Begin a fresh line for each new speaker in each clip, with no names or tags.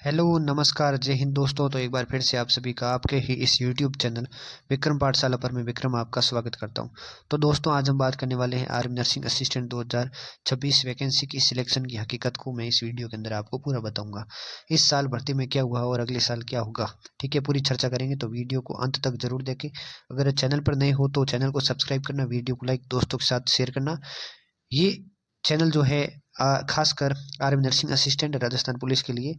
Hello नमस्कार जय हिंद दोस्तों। तो एक बार फिर से आप सभी का आपके ही इस यूट्यूब चैनल विक्रम पाठशाला पर मैं विक्रम आपका स्वागत करता हूं। तो दोस्तों आज हम बात करने वाले हैं आर्मी नर्सिंग असिस्टेंट 2026 वैकेंसी की सिलेक्शन की हकीकत को मैं इस वीडियो के अंदर आपको पूरा बताऊंगा। इस साल भर्ती में क्या हुआ और अगले साल क्या होगा, ठीक है, पूरी चर्चा करेंगे। तो वीडियो को अंत तक जरूर देखें। अगर चैनल पर नए हो तो चैनल को सब्सक्राइब करना, वीडियो को लाइक, दोस्तों के साथ शेयर करना। ये चैनल जो है खासकर army nursing assistant Rajasthan police के लिए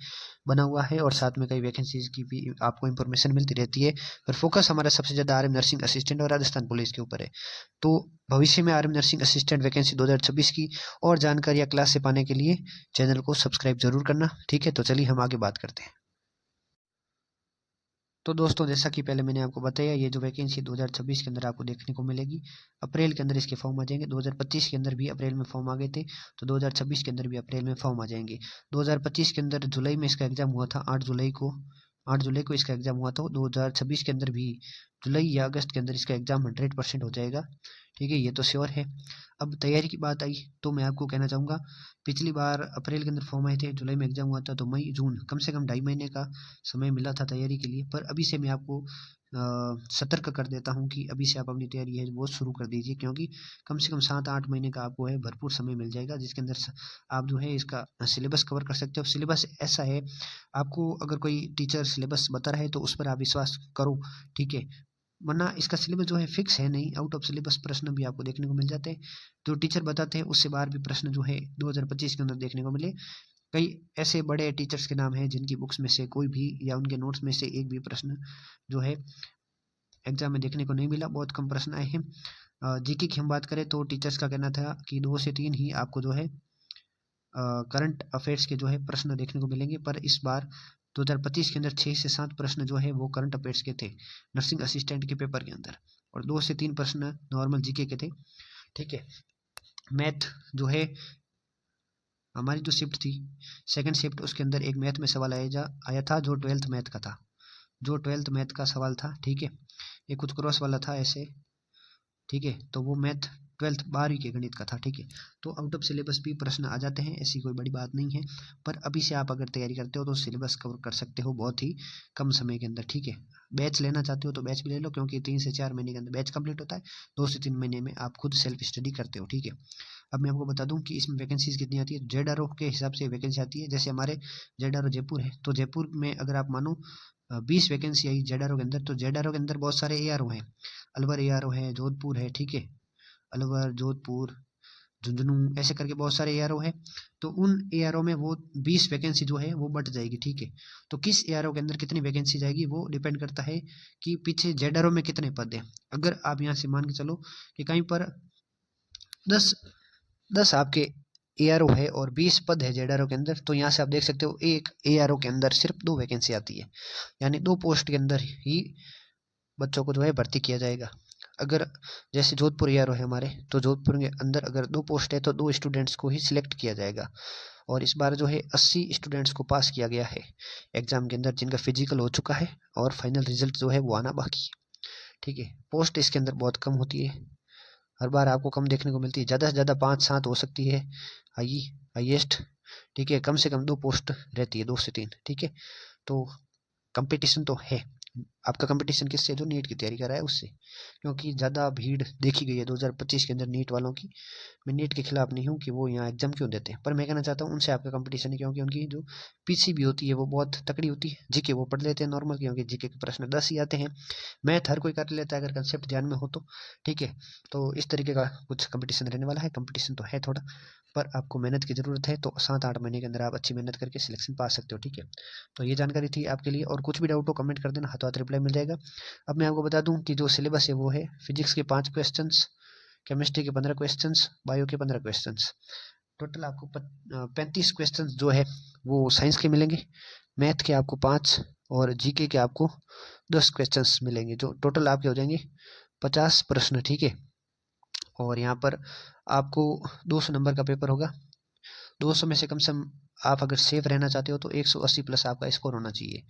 बना हुआ है और साथ में कई वैकेंसीज की भी आपको इन्फॉर्मेशन मिलती रहती है। पर फोकस हमारा सबसे ज़्यादा आर्मी नर्सिंग असिस्टेंट और राजस्थान पुलिस के ऊपर है। तो भविष्य में आर्मी नर्सिंग असिस्टेंट वैकेंसी 2026 की और जानकारियाँ क्लास से पाने के लिए चैनल को सब्सक्राइब जरूर करना, ठीक है। तो चलिए हम आगे बात करते हैं। तो दोस्तों जैसा कि पहले मैंने आपको बताया, ये जो वैकेंसी 2026 के अंदर आपको देखने को मिलेगी, अप्रैल के अंदर इसके फॉर्म आ जाएंगे। 2025 के अंदर भी अप्रैल में फॉर्म आ गए थे, तो 2026 के अंदर भी अप्रैल में फॉर्म आ जाएंगे। 2025 के अंदर जुलाई में इसका एग्जाम हुआ था, 8 जुलाई को इसका एग्जाम हुआ था। 2026 के अंदर भी जुलाई या अगस्त के अंदर इसका एग्जाम 100% हो जाएगा, ठीक है, ये तो श्योर है। अब तैयारी की बात आई तो मैं आपको कहना चाहूँगा, पिछली बार अप्रैल के अंदर फॉर्म आए थे, जुलाई में एग्जाम हुआ था, तो मई जून कम से कम 2.5 महीने का समय मिला था तैयारी के लिए। पर अभी से मैं आपको सतर्क कर देता हूँ कि अभी से आप अपनी तैयारी है वो शुरू कर दीजिए, क्योंकि कम से कम 7-8 महीने का आपको है भरपूर समय मिल जाएगा, जिसके अंदर आप जो है इसका सिलेबस कवर कर सकते हो। सिलेबस ऐसा है, आपको अगर कोई टीचर सिलेबस बता रहा है तो उस पर आप विश्वास करो, ठीक है। वरना इसका सिलेबस जो है फिक्स है नहीं, आउट ऑफ सिलेबस प्रश्न भी आपको देखने को मिल जाते हैं। जो टीचर बताते हैं उससे बाहर भी प्रश्न जो है 2025 के अंदर देखने को मिले। कई ऐसे बड़े टीचर्स के नाम हैं जिनकी बुक्स में से कोई भी या उनके नोट्स में से एक भी प्रश्न जो है एग्जाम में देखने को नहीं मिला, बहुत कम प्रश्न आए हैं। जीके की हम बात करें तो टीचर्स का कहना था कि 2 से 3 ही आपको जो है करंट अफेयर्स के जो है प्रश्न देखने को मिलेंगे, पर इस बार 2025 के अंदर 6 से 7 प्रश्न जो है वो करंट अफेयर्स के थे नर्सिंग असिस्टेंट के पेपर के अंदर, और 2 से 3 प्रश्न नॉर्मल जीके के थे, ठीक है। मैथ जो है, हमारी जो शिफ्ट थी सेकंड शिफ्ट, उसके अंदर एक मैथ में सवाल आया था जो 12th मैथ का था, जो 12th मैथ का सवाल था, ठीक है। ये कुछ क्रॉस वाला था ऐसे, ठीक है। तो वो मैथ 12th 12वीं के गणित का था, ठीक है। तो आउट ऑफ सिलेबस भी प्रश्न आ जाते हैं, ऐसी कोई बड़ी बात नहीं है। पर अभी से आप अगर तैयारी करते हो तो सिलेबस कवर कर सकते हो बहुत ही कम समय के अंदर, ठीक है। बैच लेना चाहते हो तो बैच भी ले लो, क्योंकि 3 से 4 महीने के अंदर बैच कंप्लीट होता है। 2 से 3 महीने में आप खुद सेल्फ स्टडी करते हो, ठीक है। अब मैं आपको बता दूं कि इसमें वैकेंसीज कितनी आती है। जेड के हिसाब से वैकेंसी आती है, जैसे हमारे जेड जयपुर है, तो जयपुर में अगर आप मानो 20 वैकेंसी आई जेड के अंदर, तो जेड के अंदर बहुत सारे ए हैं, अलवर ए है, जोधपुर है, ठीक है, अलवर, जोधपुर, झुंझुनू, ऐसे करके बहुत सारे एआरओ है। तो उन एआरओ में वो 20 वैकेंसी जो है वो बट जाएगी, ठीक है। तो किस एआरओ के अंदर कितनी वैकेंसी जाएगी वो डिपेंड करता है कि पीछे जेडआरओ में कितने पद हैं। अगर आप यहाँ से मान के चलो कि कहीं पर 10 आपके एआरओ है और 20 पद है जेडआरओ के अंदर, तो यहाँ से आप देख सकते हो एक एआरओ के अंदर सिर्फ 2 वैकेंसी आती है, यानी 2 पोस्ट के अंदर ही बच्चों को जो है भर्ती किया जाएगा। अगर जैसे जोधपुर एआरओ है हमारे, तो जोधपुर के अंदर अगर 2 पोस्ट है तो 2 स्टूडेंट्स को ही सिलेक्ट किया जाएगा। और इस बार जो है 80 स्टूडेंट्स को पास किया गया है एग्जाम के अंदर, जिनका फिजिकल हो चुका है और फाइनल रिजल्ट जो है वो आना बाकी है, ठीक है। पोस्ट इसके अंदर बहुत कम होती है, हर बार आपको कम देखने को मिलती है, ज़्यादा से ज़्यादा 5-7 हो सकती है हाईएस्ट, ठीक है। कम से कम 2 पोस्ट रहती है, 2 से 3, ठीक है। तो कंपटीशन तो है। आपका कंपटीशन किससे, जो नीट की तैयारी कर रहा है उससे, क्योंकि ज़्यादा भीड़ देखी गई है 2025 के अंदर नीट वालों की। मैं नीट के खिलाफ नहीं हूँ कि वो यहाँ एग्जाम क्यों देते हैं, पर मैं कहना चाहता हूँ उनसे आपका कंपटीशन है, क्योंकि उनकी जो पीसी भी होती है वो बहुत तकड़ी होती है। जीके वो पढ़ लेते हैं नॉर्मल, क्योंकि जीके के प्रश्न 10 ही आते हैं। मैथ हर कोई कर लेता है अगर कंसेप्ट ध्यान में हो तो, ठीक है। तो इस तरीके का कुछ कंपटीशन रहने वाला है, कंपटीशन तो है थोड़ा, पर आपको मेहनत की ज़रूरत है। तो 7-8 महीने के अंदर आप अच्छी मेहनत करके सिलेक्शन पा सकते हो, ठीक है। तो ये जानकारी थी आपके लिए, और कुछ भी डाउट हो कमेंट कर देना, हाथों हाथ रिप्लाई मिल जाएगा। अब मैं आपको बता दूं कि जो सिलेबस है वो है फिजिक्स के 5 क्वेश्चंस, केमिस्ट्री के 15 क्वेश्चंस, बायो के 15 क्वेश्चंस, टोटल आपको 35 क्वेश्चंस जो है वो साइंस के मिलेंगे। मैथ के आपको 5 और जीके के आपको 10 क्वेश्चंस मिलेंगे, जो टोटल आपके हो जाएंगे 50 प्रश्न, ठीक है। और यहाँ पर आपको 200 नंबर का पेपर होगा। 200 में से कम आप अगर सेफ रहना चाहते हो तो 180 प्लस आपका स्कोर होना चाहिए,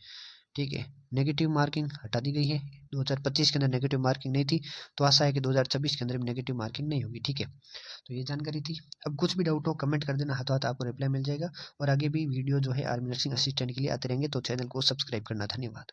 ठीक है। नेगेटिव मार्किंग हटा दी गई है, 2025 के अंदर नेगेटिव मार्किंग नहीं थी, तो आशा है कि 2026 के अंदर भी नेगेटिव मार्किंग नहीं होगी। ठीक है, तो ये जानकारी थी। अब कुछ भी डाउट हो कमेंट कर देना, हाथों हाथ आपको रिप्लाई मिल जाएगा। और आगे भी वीडियो जो है आर्मी नर्सिंग असिस्टेंट के लिए आते रहेंगे, तो चैनल को सब्सक्राइब करना। धन्यवाद।